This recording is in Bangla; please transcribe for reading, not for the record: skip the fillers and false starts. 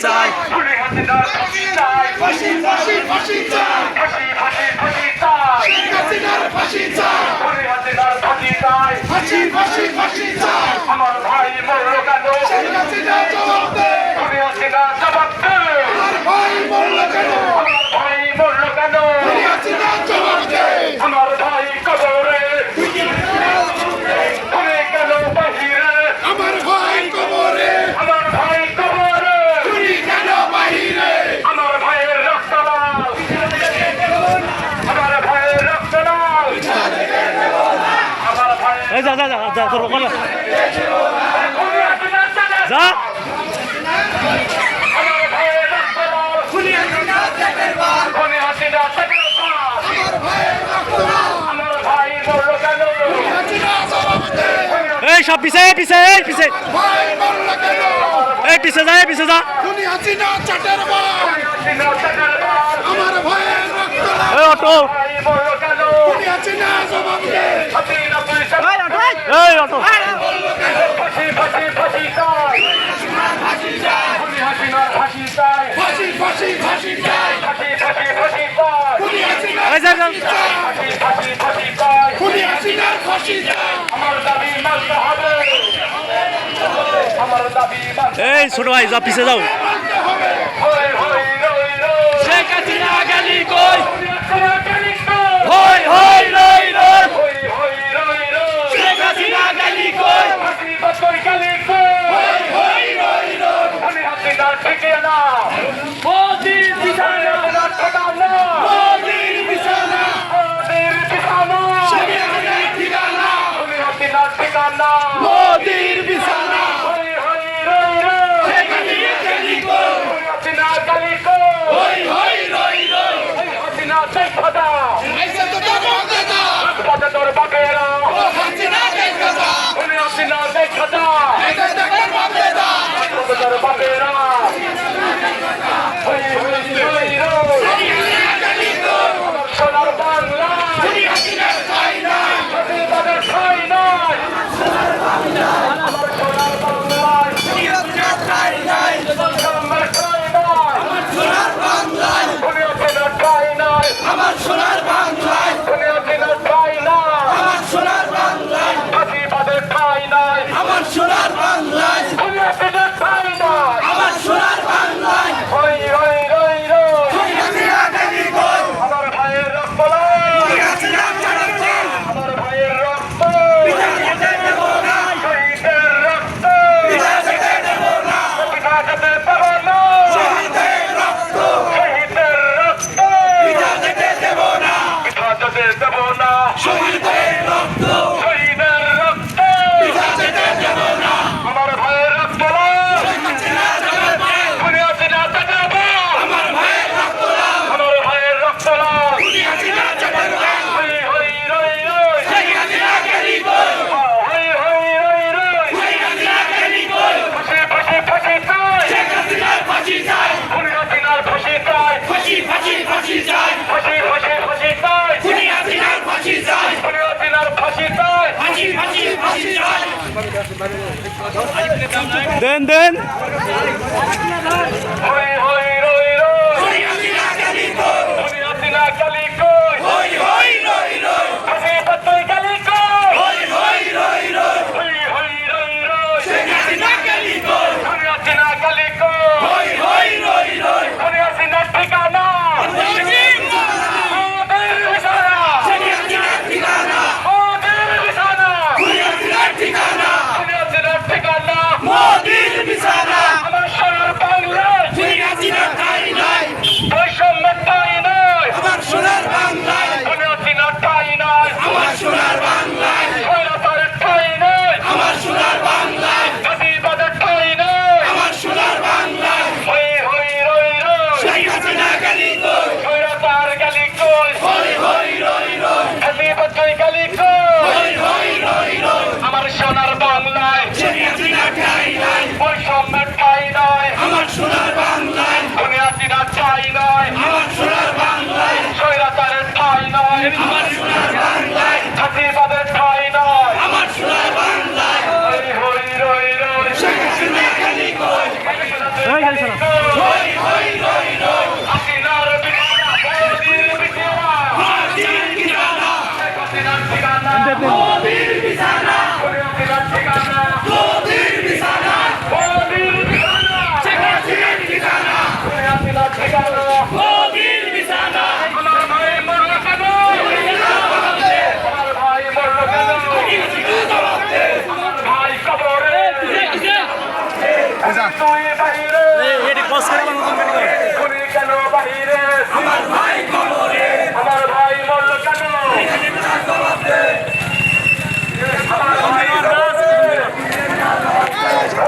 চাই খুনি হাসিনার ফাঁসি চাই ফাঁসি ফাঁসি ফাঁসি চাই ফাঁসি ফাঁসি ফাঁসি চাই শেখ হাসিনার ফাঁসি চাই খুনি হাসিনার ফাঁসি চাই ফাঁসি ফাঁসি ফাঁসি চাই আমার ভাই মরল কেন শেখ হাসিনা জবাব দে খুনি হাসিনা জবাব দে আমার ভাই মরল কেন আমার ভাই মরল কেন খুনি হাসিনা জবাব দে আমার ভাই কবরে খুনি কেন বাহিরে আমার ভাই কবরে আমার ভাই কবরে খুনি কেন বাহিরে আমার ভাইয়ের রক্ত লাল আমার ভাইয়ের রক্ত লাল আমার ভাইয়ের এই যা যা যা যা তোর ওখানে খুনি হাসিনা যা আমার ভাইয়ের রক্ত লাল খুনি হাসিনা জেলের বার খুনি হাসিনা চাকর পাল আমার ভাইয়ের রক্ত লাল আমার ভাই মরল কেন খুনি হাসিনা জবাব দে এই সব পিছে পিছে এই পিছে ভাই মরল কেন এই পিছে যা এই পিছে যা খুনি হাসিনা চাটের বার খুনি হাসিনা চাকর পাল আমার ভাইয়ের রক্ত লাল এই অটো ভাই মরল কেন খুনি হাসিনা জবাব দে হাসিনা পয়সা এই অটো ফাঁসি ফাঁসি ফাঁসি চাই খুনি হাসিনার ফাঁসি চাই ফাঁসি ফাঁসি ফাঁসি চাই ফাঁসি ফাঁসি ফাঁসি চাই খুনি হাসিনা এই যা যা ফাঁসি ফাঁসি ফাঁসি চাই খুনি হাসিনার ফাঁসি চাই আমার দাবি মানতে হবে আমার দাবি মানতে এই ছোট ভাই যা পিছে যাও মানতে হবে হই হই রই রই শেখ হাসিনা গেলি কই খুনি হাসিনা গেলি কই হই হই রই রই হই হই রই রই শেখ হাসিনা গেলি কই ফাঁসি বাতই গেলি কই হই হই রই রই খুনি হাসিনা ঠিকই না মোদির বিছানা ঠিকানা মোদির বিছানা মোদির বিছানা শেখ হাসিনার ঠিকানা খুনি হাসিনার ঠিকানা মোদির বিছানা হই হই রই রই শেখ হাসিনা গেলি কই খুনি হাসিনা গেলি কই হই হই রই রই খুনি হাসিনা দেখা দাও আইসা তো তোর মধ্যে দা বাজে তোর বাপেরা ও হাসিনা দেখা দা খুনি হাসিনা দেখা দাও আইসা তো তোর মধ্যে দা বাজে তোর বাপেরা হই হই রই রই হাসিনা গেলি কই সোনার বাংলা খুনি হাসিনার ঠাই নাই হাসিনাদের ঠাই নাই আমার সোনার বাংলায় খুনি হাসিনার ঠাই নাই আমার ঠাই নাই সোনার বাংলায় খুনি হাসিনার ঠাই নাই আমার সোনার বাংলায় খুনি হাসিনার ঠাই নাই আমার সোনার বাংলায় হাসিবাদের ঠাই নাই আমার সোনার বাংলায় খুনি হাসিনার ঠাই নাই আমার সোনার বাংলায় হই হই রই রই খুনি হাসিনা গেলি কই আমার ভাইয়ের রক্ত লাল খুনি হাসিনা চাটের বার আমার ভাইয়ের রক্ত পিতা যেতে দেব না শহীদের রক্ত পিতা যেতে দেব না পিতা যেতে দেব না শহীদের রক্ত শহীদের রক্ত পিতা যেতে দেব না পিতা যেতে দেব না শহীদের রক্ত শহীদের রক্ত পিতা যেতে দেব না আমার ভাইয়ের রক্ত লাল হাসিনা চাটের বার খুনি হাসিনা চাকর পাল আমার ভাইয়ের রক্ত লাল আমার ভাইয়ের রক্ত লাল খুনি হাসিনা চাটের বার হই হই রই রই শেখ হাসিনা গেলি কই হই হই রই রই খুনি হাসিনা গেলি কই ফাঁসি ফাঁসি ফাঁসি চাই শেখ হাসিনার ফাঁসি চাই খুনি হাসিনার ফাঁসি চাই ফাঁসি ফাঁসি ফাঁসি চাই ফাঁসি ফাঁসি ফাঁসি চাই খুনি হাসিনার ফাঁসি চাই খুনি হাসিনার ফাঁসি চাই ফাঁসি ফাঁসি ফাঁসি চাই দেন দেন হই হই রই রই খুনি হাসিনা গেলি কই খুনি হাসিনা গেলি কই হই হই রই রই ফাঁসি বাতই গেলি কই হই হই রই রই হই হই রই রই শেখ হাসিনা গেলি কই খুনি হাসিনা গেলি কই হই হই রই রই খুনি হাসিনার ঠিকানা মোদির বিছানা শেখ হাসিনার ঠিকানা মোদির বিছানা খুনি হাসিনার ঠিকানা খুনি হাসিনার ঠিকানা মোদির বিছানা আমার সোনার বাংলায় খুনি হাসিনার ঠাই নাই বৈষম্যের ঠাই নয় আমার সোনার মোদির বিছানা দুর্নীতির ঠিকানা